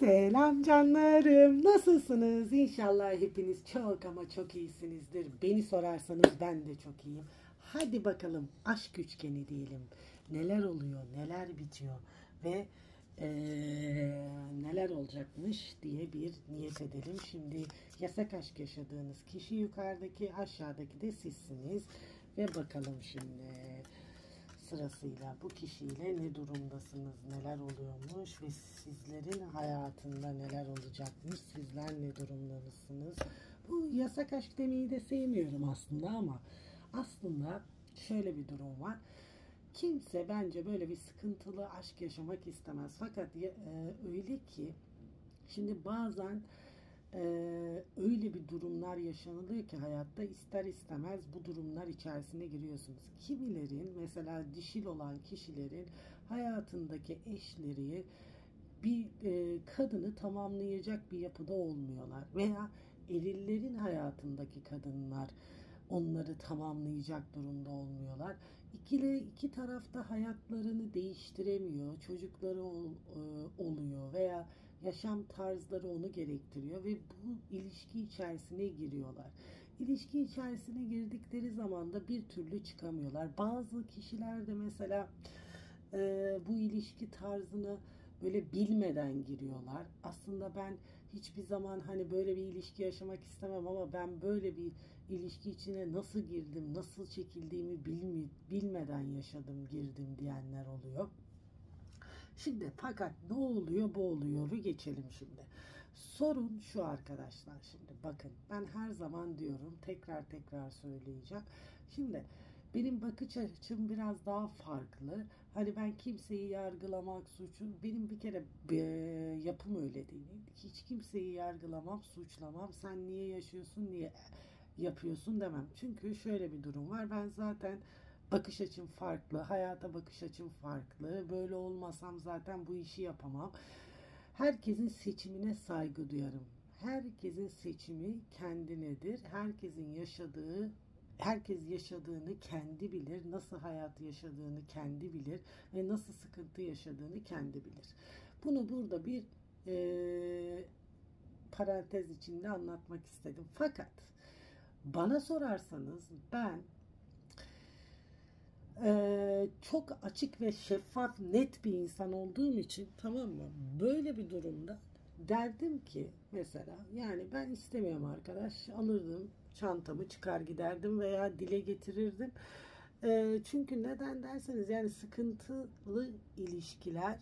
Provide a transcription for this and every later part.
Selam canlarım. Nasılsınız? İnşallah hepiniz çok ama çok iyisinizdir. Beni sorarsanız ben de çok iyiyim. Hadi bakalım aşk üçgeni diyelim. Neler oluyor, neler bitiyor ve neler olacakmış diye bir niyet edelim. Şimdi yasak aşk yaşadığınız kişi yukarıdaki, aşağıdaki de sizsiniz. Ve bakalım şimdi sırasıyla bu kişiyle ne durumdasınız, neler oluyormuş ve sizlerin hayatında neler olacakmış, sizler ne durumdasınız. Bu yasak aşk demeyi de sevmiyorum aslında ama aslında şöyle bir durum var. Kimse bence böyle bir sıkıntılı aşk yaşamak istemez. Fakat öyle ki şimdi bazen öyle bir durumlar yaşanılıyor ki hayatta ister istemez bu durumlar içerisine giriyorsunuz. Kimilerin mesela dişil olan kişilerin hayatındaki eşleri bir kadını tamamlayacak bir yapıda olmuyorlar veya erillerin hayatındaki kadınlar onları tamamlayacak durumda olmuyorlar. İki tarafta hayatlarını değiştiremiyor, çocukları oluyor veya yaşam tarzları onu gerektiriyor ve bu ilişki içerisine giriyorlar. İlişki içerisine girdikleri zaman da bir türlü çıkamıyorlar. Bazı kişiler de mesela bu ilişki tarzını böyle bilmeden giriyorlar. Aslında ben hiçbir zaman hani böyle bir ilişki yaşamak istemem ama ben böyle bir ilişki içine nasıl girdim, nasıl çekildiğimi bilmeden yaşadım, girdim diyenler oluyor. Şimdi fakat ne oluyor bu oluyoru geçelim şimdi. Sorun şu arkadaşlar, şimdi bakın ben her zaman diyorum, tekrar söyleyeceğim. Şimdi benim bakış açım biraz daha farklı. Hani ben kimseyi yargılamak suçun, benim bir kere yapım öyle değil. Hiç kimseyi yargılamam, suçlamam. Sen niye yaşıyorsun, niye yapıyorsun demem. Çünkü şöyle bir durum var. Ben zaten bakış açım farklı, hayata bakış açım farklı. Böyle olmasam zaten bu işi yapamam. Herkesin seçimine saygı duyarım. Herkesin seçimi kendinedir. Herkes yaşadığını kendi bilir. Nasıl hayat yaşadığını kendi bilir ve nasıl sıkıntı yaşadığını kendi bilir. Bunu burada bir parantez içinde anlatmak istedim. Fakat bana sorarsanız ben çok açık ve şeffaf, net bir insan olduğum için, tamam mı? Böyle bir durumda derdim ki mesela, yani ben istemiyorum arkadaş, alırdım çantamı çıkar giderdim veya dile getirirdim. Çünkü neden derseniz, yani sıkıntılı ilişkiler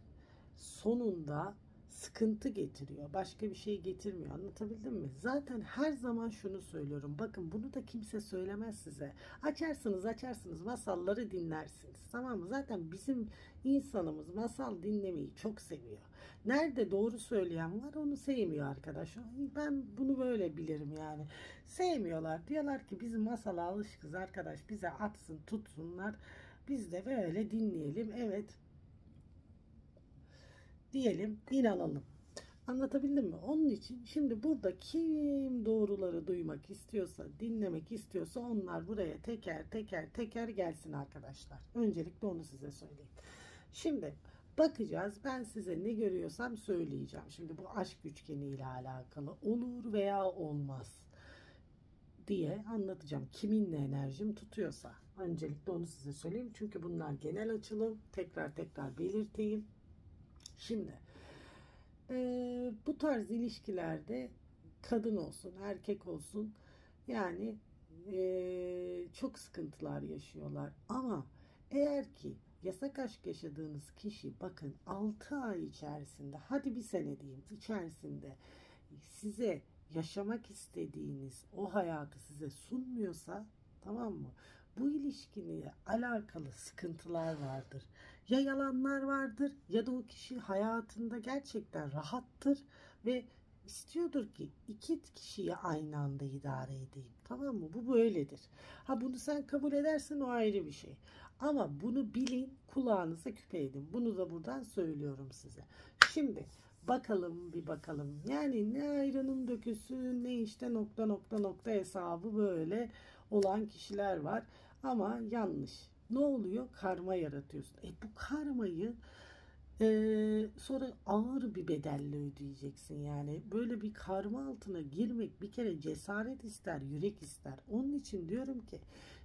sonunda sıkıntı getiriyor. Başka bir şey getirmiyor. Anlatabildim mi? Zaten her zaman şunu söylüyorum. Bakın bunu da kimse söylemez size. Açarsınız masalları dinlersiniz. Tamam mı? Zaten bizim insanımız masal dinlemeyi çok seviyor. Nerede doğru söyleyen var onu sevmiyor arkadaş. Ben bunu böyle bilirim yani. Sevmiyorlar. Diyorlar ki bizim masala alışkız arkadaş. Bize atsın tutsunlar. Biz de böyle dinleyelim. Evet diyelim, inanalım. Anlatabildim mi? Onun için şimdi burada kim doğruları duymak istiyorsa, dinlemek istiyorsa onlar buraya teker gelsin arkadaşlar. Öncelikle onu size söyleyeyim. Şimdi bakacağız. Ben size ne görüyorsam söyleyeceğim. Şimdi bu aşk üçgeni ile alakalı olur veya olmaz diye anlatacağım. Kiminle enerjim tutuyorsa. Öncelikle onu size söyleyeyim. Çünkü bunlar genel açılım. Tekrar belirteyim. Şimdi bu tarz ilişkilerde kadın olsun, erkek olsun, yani çok sıkıntılar yaşıyorlar. Ama eğer ki yasak aşk yaşadığınız kişi, bakın 6 ay içerisinde, hadi bir sene diyeyim, içerisinde size yaşamak istediğiniz o hayatı size sunmuyorsa, tamam mı? Bu ilişkiyle alakalı sıkıntılar vardır. Ya yalanlar vardır ya da o kişi hayatında gerçekten rahattır ve istiyordur ki iki kişiyi aynı anda idare edeyim. Tamam mı? Bu böyledir. Ha, bunu sen kabul edersen o ayrı bir şey. Ama bunu bilin, kulağınıza küpe edin. Bunu da buradan söylüyorum size. Şimdi bakalım. Yani ne ayranın döküsü ne işte nokta hesabı böyle olan kişiler var. Ama yanlış. Ne oluyor? Karma yaratıyorsun. Bu karmayı Sonra ağır bir bedelle ödeyeceksin yani. Böyle bir karma altına girmek bir kere cesaret ister, yürek ister. Onun için diyorum ki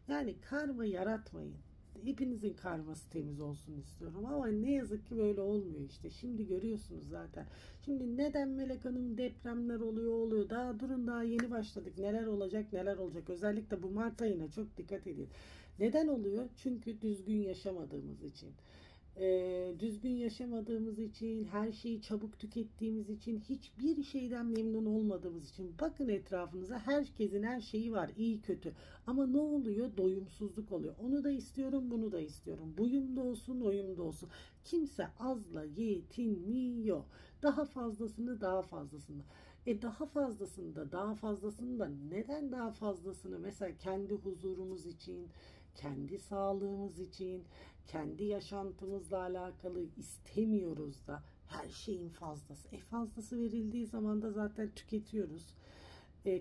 yani karma yaratmayın. Hepinizin karması temiz olsun istiyorum ama ne yazık ki böyle olmuyor işte. Şimdi görüyorsunuz zaten. Şimdi neden Melek Hanım depremler oluyor? Daha durun, daha yeni başladık. Neler olacak neler olacak. Özellikle bu Mart ayına çok dikkat edin. Neden oluyor? Çünkü düzgün yaşamadığımız için. Düzgün yaşamadığımız için, her şeyi çabuk tükettiğimiz için, hiçbir şeyden memnun olmadığımız için. Bakın etrafınıza, herkesin her şeyi var, iyi kötü. Ama ne oluyor? Doyumsuzluk oluyor. Onu da istiyorum, bunu da istiyorum. Buyum da olsun, oyum da olsun. Kimse azla yetinmiyor. Daha fazlasını, daha fazlasını. Daha fazlasını da neden daha fazlasını? Mesela kendi huzurumuz için, kendi sağlığımız için, kendi yaşantımızla alakalı istemiyoruz da her şeyin fazlası. Fazlası verildiği zaman da zaten tüketiyoruz.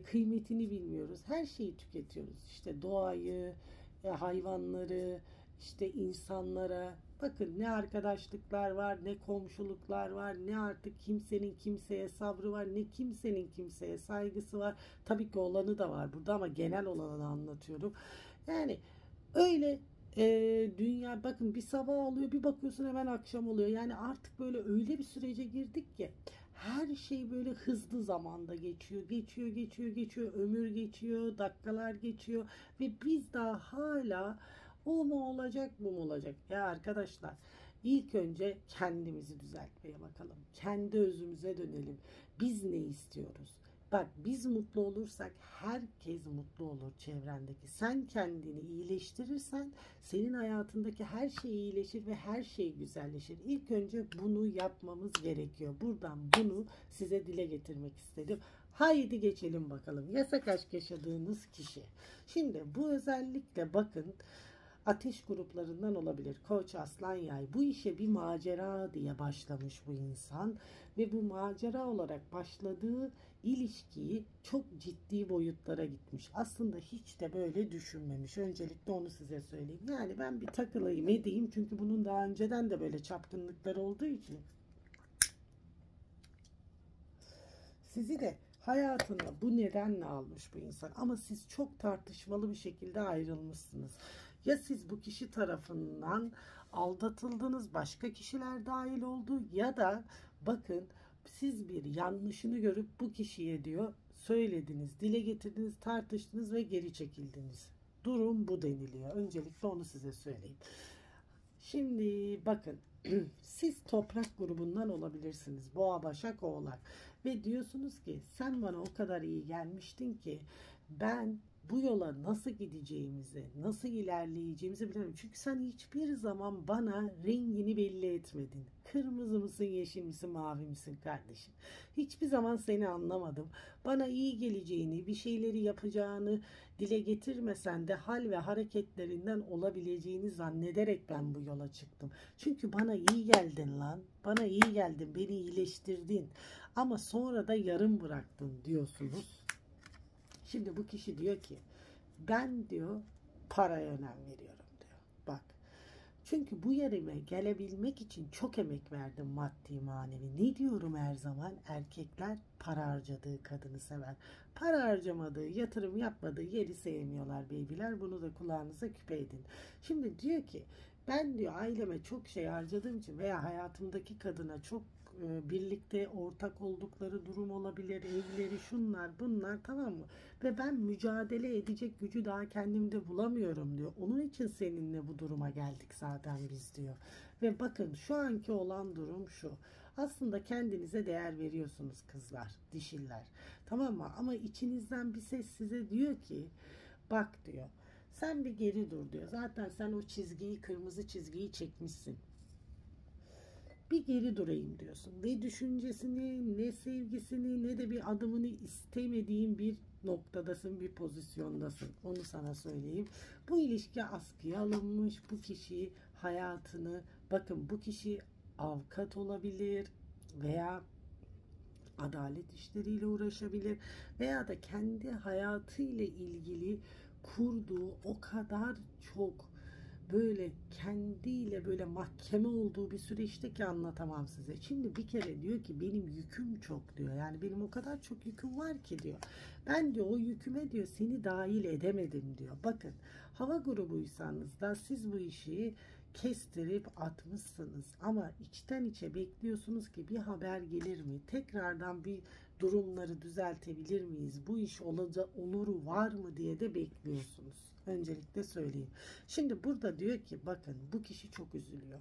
Kıymetini bilmiyoruz. Her şeyi tüketiyoruz. İşte doğayı, hayvanları, işte insanlara. Bakın ne arkadaşlıklar var, ne komşuluklar var, ne artık kimsenin kimseye sabrı var, ne kimsenin kimseye saygısı var. Tabii ki olanı da var burada ama genel olanı anlatıyorum. Yani öyle dünya, bakın bir sabah oluyor, bir bakıyorsun hemen akşam oluyor. Yani artık böyle öyle bir sürece girdik ki her şey böyle hızlı zamanda geçiyor. Geçiyor. Ömür geçiyor, dakikalar geçiyor ve biz daha hala o mu olacak, bu mu olacak? Ya arkadaşlar, ilk önce kendimizi düzeltmeye bakalım. Kendi özümüze dönelim. Biz ne istiyoruz? Bak, biz mutlu olursak herkes mutlu olur çevrendeki. Sen kendini iyileştirirsen senin hayatındaki her şey iyileşir ve her şey güzelleşir. İlk önce bunu yapmamız gerekiyor. Buradan bunu size dile getirmek istedim. Haydi geçelim bakalım. Yasak aşk yaşadığınız kişi. Şimdi bu özellikle bakın ateş gruplarından olabilir. Koç, Aslan, Yay. Bu işe bir macera diye başlamış bu insan ve bu macera olarak başladığı ilişkiyi çok ciddi boyutlara gitmiş. Aslında hiç de böyle düşünmemiş. Öncelikle onu size söyleyeyim. Yani ben bir takılayım edeyim çünkü bunun daha önceden de böyle çapkınlıklar olduğu için sizi de hayatına bu nedenle almış bu insan. Ama siz çok tartışmalı bir şekilde ayrılmışsınız. Ya siz bu kişi tarafından aldatıldınız, başka kişiler dahil oldu ya da bakın siz bir yanlışını görüp bu kişiye diyor söylediniz, dile getirdiniz, tartıştınız ve geri çekildiniz. Durum bu deniliyor. Öncelikle onu size söyleyeyim. Şimdi bakın siz toprak grubundan olabilirsiniz. Boğa, Başak, Oğlak ve diyorsunuz ki sen bana o kadar iyi gelmiştin ki ben bu yola nasıl gideceğimizi, nasıl ilerleyeceğimizi bilmiyorum. Çünkü sen hiçbir zaman bana rengini belli etmedin. Kırmızı mısın, yeşil misin, mavi misin kardeşim? Hiçbir zaman seni anlamadım. Bana iyi geleceğini, bir şeyleri yapacağını dile getirmesen de hal ve hareketlerinden olabileceğini zannederek ben bu yola çıktım. Çünkü bana iyi geldin lan. Bana iyi geldin, beni iyileştirdin. Ama sonra da yarım bıraktın diyorsunuz. Şimdi bu kişi diyor ki ben diyor paraya önem veriyorum diyor. Bak, çünkü bu yerime gelebilmek için çok emek verdim maddi manevi. Ne diyorum her zaman? Erkekler para harcadığı kadını sever. Para harcamadığı, yatırım yapmadığı yeri sevmiyorlar beybiler. Bunu da kulağınıza küpe edin. Şimdi diyor ki ben diyor aileme çok şey harcadığım için veya hayatımdaki kadına çok birlikte ortak oldukları durum olabilir, evleri şunlar bunlar, tamam mı? Ve ben mücadele edecek gücü daha kendimde bulamıyorum diyor. Onun için seninle bu duruma geldik zaten biz diyor. Ve bakın şu anki olan durum şu. Aslında kendinize değer veriyorsunuz kızlar, dişiller. Tamam mı? Ama içinizden bir ses size diyor ki bak diyor. Sen bir geri dur diyor. Zaten sen o çizgiyi, kırmızı çizgiyi çekmişsin. Bir geri durayım diyorsun. Ne düşüncesini, ne sevgisini, ne de bir adımını istemediğin bir noktadasın, bir pozisyondasın. Onu sana söyleyeyim. Bu ilişki askıya alınmış. Bu kişi hayatını, bakın bu kişi avukat olabilir veya adalet işleriyle uğraşabilir veya da kendi hayatıyla ilgili kurduğu o kadar çok böyle kendiyle böyle mahkeme olduğu bir süreçte ki anlatamam size. Şimdi bir kere diyor ki benim yüküm çok diyor. Yani benim o kadar çok yüküm var ki diyor. Ben diyor o yüküme diyor seni dahil edemedim diyor. Bakın hava grubuysanız da siz bu işi kestirip atmışsınız ama içten içe bekliyorsunuz ki bir haber gelir mi? Tekrardan bir durumları düzeltebilir miyiz? Bu iş oluru var mı diye de bekliyorsunuz. Öncelikle söyleyeyim. Şimdi burada diyor ki bakın bu kişi çok üzülüyor.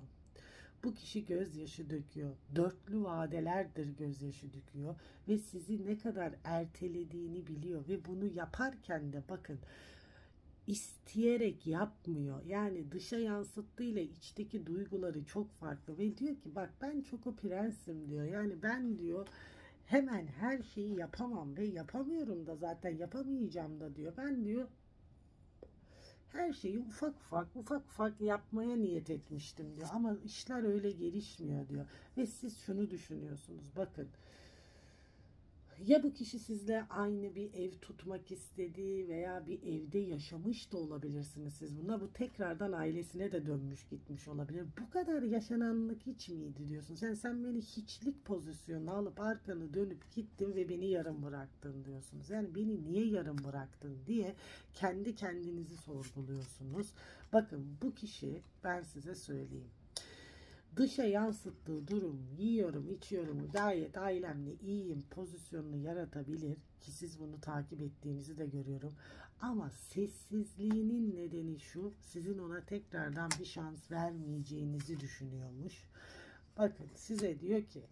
Bu kişi gözyaşı döküyor. Dörtlü vadelerdir gözyaşı döküyor ve sizi ne kadar ertelediğini biliyor ve bunu yaparken de bakın isteyerek yapmıyor. Yani dışa yansıttığıyla içteki duyguları çok farklı ve diyor ki bak ben çok o prensim diyor. Yani ben diyor hemen her şeyi yapamam ve yapamıyorum da zaten yapamayacağım da diyor. Ben diyor her şeyi ufak ufak yapmaya niyet etmiştim diyor. Ama işler öyle gelişmiyor diyor. Ve siz şunu düşünüyorsunuz. Bakın ya bu kişi sizle aynı bir ev tutmak istedi veya bir evde yaşamış da olabilirsiniz siz buna. Bu tekrardan ailesine de dönmüş gitmiş olabilir. Bu kadar yaşananlık hiç miydi diyorsunuz. Yani sen beni hiçlik pozisyonuna alıp arkanı dönüp gittin ve beni yarım bıraktın diyorsunuz. Yani beni niye yarım bıraktın diye kendi kendinizi sorguluyorsunuz. Bakın bu kişi ben size söyleyeyim. Dışa yansıttığı durum yiyorum içiyorum gayet ailemle iyiyim pozisyonunu yaratabilir ki siz bunu takip ettiğinizi de görüyorum. Ama sessizliğinin nedeni şu, sizin ona tekrardan bir şans vermeyeceğinizi düşünüyormuş. Bakın size diyor ki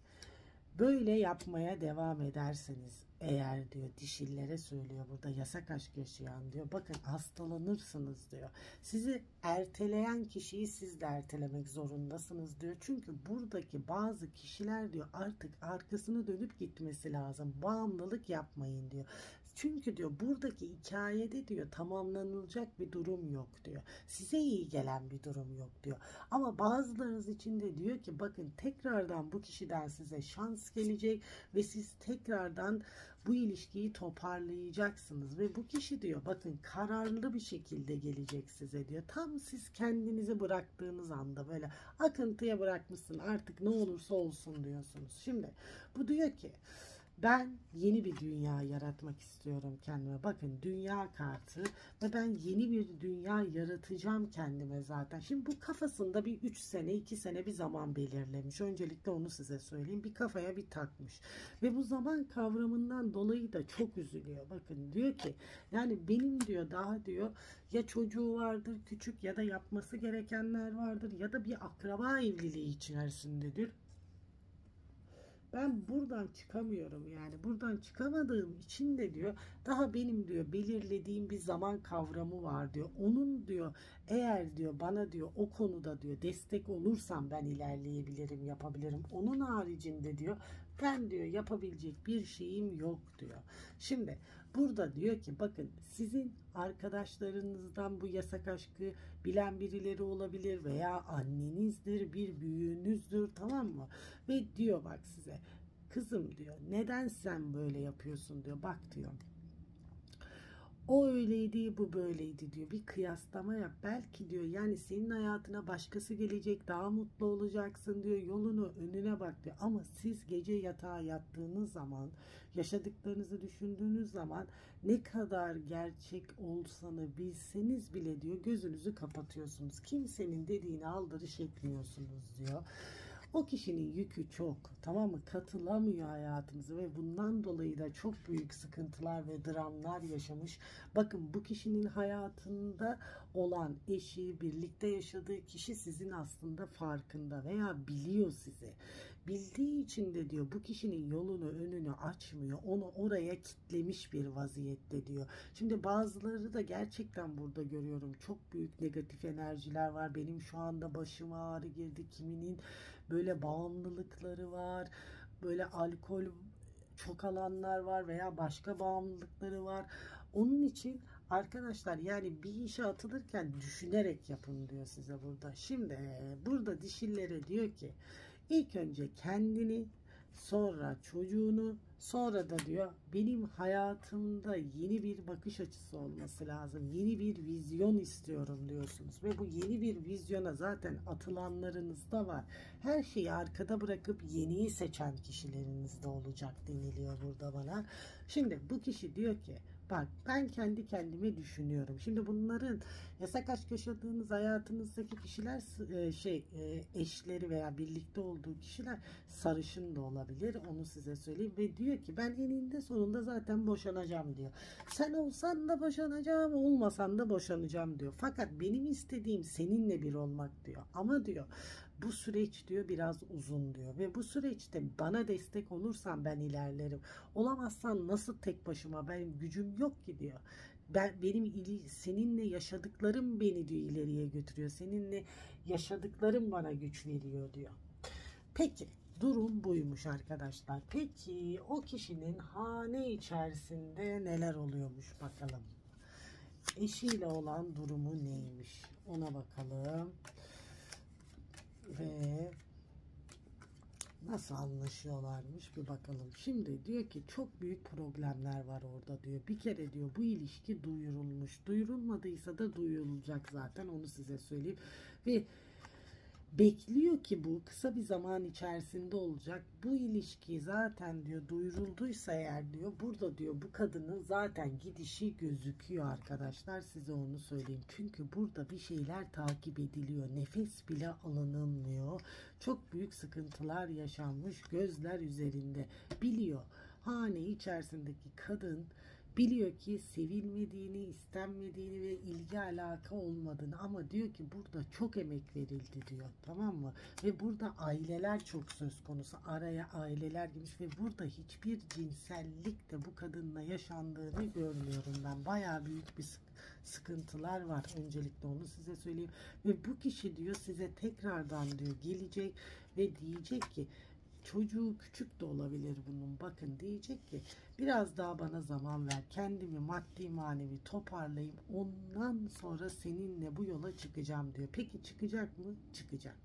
böyle yapmaya devam ederseniz eğer diyor dişillere söylüyor burada yasak aşk yaşayan diyor bakın hastalanırsınız diyor. Sizi erteleyen kişiyi siz de ertelemek zorundasınız diyor. Çünkü buradaki bazı kişiler diyor artık arkasını dönüp gitmesi lazım. Bağımlılık yapmayın diyor. Çünkü diyor buradaki hikayede diyor tamamlanılacak bir durum yok diyor. Size iyi gelen bir durum yok diyor. Ama bazılarınız için de diyor ki bakın tekrardan bu kişiden size şans gelecek ve siz tekrardan bu ilişkiyi toparlayacaksınız ve bu kişi diyor bakın kararlı bir şekilde gelecek size diyor. Tam siz kendinizi bıraktığınız anda böyle akıntıya bırakmışsın artık ne olursa olsun diyorsunuz. Şimdi bu diyor ki ben yeni bir dünya yaratmak istiyorum kendime. Bakın dünya kartı ve ben yeni bir dünya yaratacağım kendime zaten. Şimdi bu kafasında bir 3 sene 2 sene bir zaman belirlemiş. Öncelikle onu size söyleyeyim. Bir kafaya bir takmış. Ve bu zaman kavramından dolayı da çok üzülüyor. Bakın diyor ki yani benim diyor daha diyor ya çocuğu vardır küçük ya da yapması gerekenler vardır ya da bir akraba evliliği içerisindedir. Ben buradan çıkamıyorum yani buradan çıkamadığım için de diyor daha benim diyor belirlediğim bir zaman kavramı var diyor. Onun diyor eğer diyor bana diyor o konuda diyor destek olursam ben ilerleyebilirim yapabilirim. Onun haricinde diyor ben diyor yapabilecek bir şeyim yok diyor. Şimdi burada diyor ki bakın sizin arkadaşlarınızdan bu yasak aşkı bilen birileri olabilir veya annenizdir bir büyüğünüzdür tamam mı? Ve diyor bak size kızım diyor neden sen böyle yapıyorsun diyor bak diyor. O öyleydi bu böyleydi diyor bir kıyaslama yap belki diyor yani senin hayatına başkası gelecek daha mutlu olacaksın diyor yolunu önüne bak diyor ama siz gece yatağa yattığınız zaman yaşadıklarınızı düşündüğünüz zaman ne kadar gerçek olsanı bilseniz bile diyor gözünüzü kapatıyorsunuz kimsenin dediğini aldırış etmiyorsunuz diyor. O kişinin yükü çok tamam mı katılamıyor hayatınıza ve bundan dolayı da çok büyük sıkıntılar ve dramlar yaşamış. Bakın bu kişinin hayatında olan eşi birlikte yaşadığı kişi sizin aslında farkında veya biliyor sizi. Bildiği için de diyor bu kişinin yolunu önünü açmıyor onu oraya kitlemiş bir vaziyette diyor. Şimdi bazıları da gerçekten burada görüyorum çok büyük negatif enerjiler var benim şu anda başıma ağrı girdi kiminin böyle bağımlılıkları var. Böyle alkol çok alanlar var veya başka bağımlılıkları var. Onun için arkadaşlar yani bir işe atılırken düşünerek yapın diyor size burada. Şimdi burada dişillere diyor ki ilk önce kendini sonra çocuğunu Sonra da diyor benim hayatımda yeni bir bakış açısı olması lazım. Yeni bir vizyon istiyorum diyorsunuz. Ve bu yeni bir vizyona zaten atılanlarınız da var. Her şeyi arkada bırakıp yeniyi seçen kişileriniz de olacak deniliyor burada bana. Şimdi bu kişi diyor ki bak ben kendi kendime düşünüyorum. Şimdi bunların yasak aşk yaşadığınız hayatınızdaki kişiler eşleri veya birlikte olduğu kişiler sarışın da olabilir. Onu size söyleyeyim. Ve diyor ki ben eninde sonunda zaten boşanacağım diyor. Sen olsan da boşanacağım, olmasan da boşanacağım diyor. Fakat benim istediğim seninle bir olmak diyor. Ama diyor bu süreç diyor biraz uzun diyor ve bu süreçte bana destek olursan ben ilerlerim. Olamazsan nasıl tek başıma, ben gücüm yok ki diyor. Seninle yaşadıklarım beni diyor ileriye götürüyor. Seninle yaşadıklarım bana güç veriyor diyor. Peki durum buymuş arkadaşlar. Peki o kişinin hane içerisinde neler oluyormuş bakalım. Eşiyle olan durumu neymiş? Ona bakalım. Ve nasıl anlaşıyorlarmış bir bakalım. Şimdi diyor ki çok büyük problemler var orada diyor. Bir kere diyor bu ilişki duyurulmuş. Duyurulmadıysa da duyurulacak zaten, onu size söyleyeyim. Ve bekliyor ki bu kısa bir zaman içerisinde olacak. Bu ilişki zaten diyor duyurulduysa eğer diyor burada diyor bu kadının zaten gidişi gözüküyor arkadaşlar, size onu söyleyeyim. Çünkü burada bir şeyler takip ediliyor. Nefes bile alınılmıyor. Çok büyük sıkıntılar yaşanmış, gözler üzerinde. Biliyor. Hane içerisindeki kadın biliyor ki sevilmediğini, istenmediğini ve ilgi alaka olmadığını, ama diyor ki burada çok emek verildi diyor, tamam mı? Ve burada aileler çok söz konusu, araya aileler girmiş ve burada hiçbir cinsellik de bu kadınla yaşandığını görmüyorum ben. Bayağı büyük bir sıkıntılar var, öncelikle onu size söyleyeyim. Ve bu kişi diyor size tekrardan diyor gelecek ve diyecek ki, çocuğu küçük de olabilir bunun, bakın diyecek ki biraz daha bana zaman ver, kendimi maddi manevi toparlayayım, ondan sonra seninle bu yola çıkacağım diyor. Peki çıkacak mı? Çıkacak.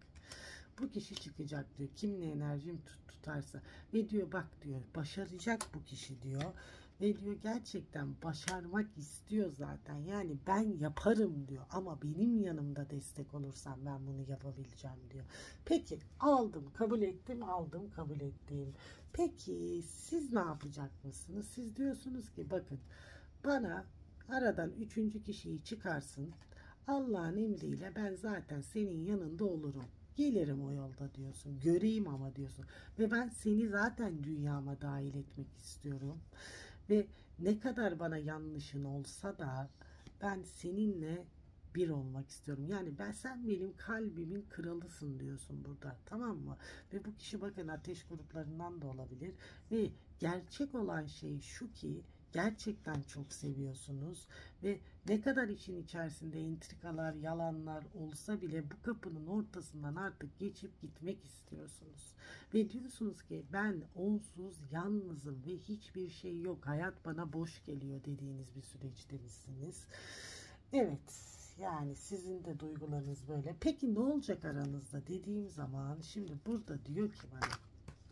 Bu kişi çıkacak diyor, kimle enerjim tutarsa. Ve diyor bak diyor başaracak bu kişi diyor. Ve diyor gerçekten başarmak istiyor zaten. Yani ben yaparım diyor. Ama benim yanımda destek olursan ben bunu yapabileceğim diyor. Peki aldım, kabul ettim, aldım, kabul ettim. Peki siz ne yapacak mısınız? Siz diyorsunuz ki bakın bana aradan üçüncü kişiyi çıkarsın. Allah'ın emriyle ben zaten senin yanında olurum. Gelirim o yolda diyorsun. Göreyim ama diyorsun. Ve ben seni zaten dünyama dahil etmek istiyorum. Ve ne kadar bana yanlışın olsa da ben seninle bir olmak istiyorum. Yani sen benim kalbimin kralısın diyorsun burada. Tamam mı? Ve bu kişi bakın ateş gruplarından da olabilir. Ve gerçek olan şey şu ki gerçekten çok seviyorsunuz ve ne kadar işin içerisinde entrikalar, yalanlar olsa bile bu kapının ortasından artık geçip gitmek istiyorsunuz. Ve diyorsunuz ki ben onsuz yalnızım ve hiçbir şey yok, hayat bana boş geliyor dediğiniz bir süreçte misiniz? Evet, yani sizin de duygularınız böyle. Peki ne olacak aranızda dediğim zaman, şimdi burada diyor ki bana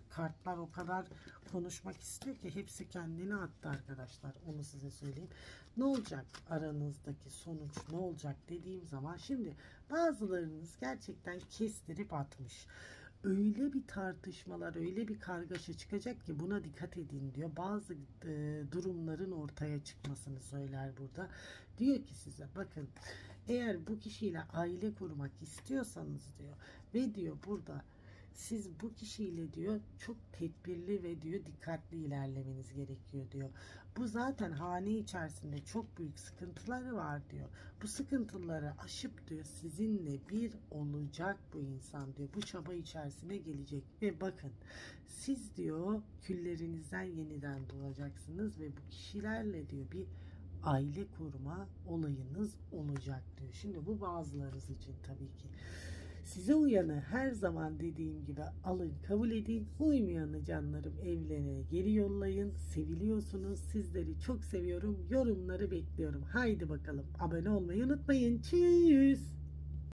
kartlar o kadar konuşmak istiyor ki hepsi kendini attı arkadaşlar, onu size söyleyeyim. Ne olacak aranızdaki sonuç, ne olacak dediğim zaman, şimdi bazılarınız gerçekten kestirip atmış. Öyle bir tartışmalar, öyle bir kargaşa çıkacak ki buna dikkat edin diyor. Bazı durumların ortaya çıkmasını söyler burada. Diyor ki size bakın, eğer bu kişiyle aile kurmak istiyorsanız diyor ve diyor burada siz bu kişiyle diyor çok tedbirli ve diyor dikkatli ilerlemeniz gerekiyor diyor. Bu zaten hane içerisinde çok büyük sıkıntıları var diyor. Bu sıkıntıları aşıp diyor sizinle bir olacak bu insan diyor. Bu çaba içerisine gelecek ve bakın siz diyor küllerinizden yeniden doğacaksınız ve bu kişilerle diyor bir aile kurma olayınız olacak diyor. Şimdi bu bazılarınız için tabii ki. Size uyanı her zaman dediğim gibi alın, kabul edin. Uymayanı canlarım evlerine geri yollayın. Seviliyorsunuz. Sizleri çok seviyorum. Yorumları bekliyorum. Haydi bakalım. Abone olmayı unutmayın. Tschüss.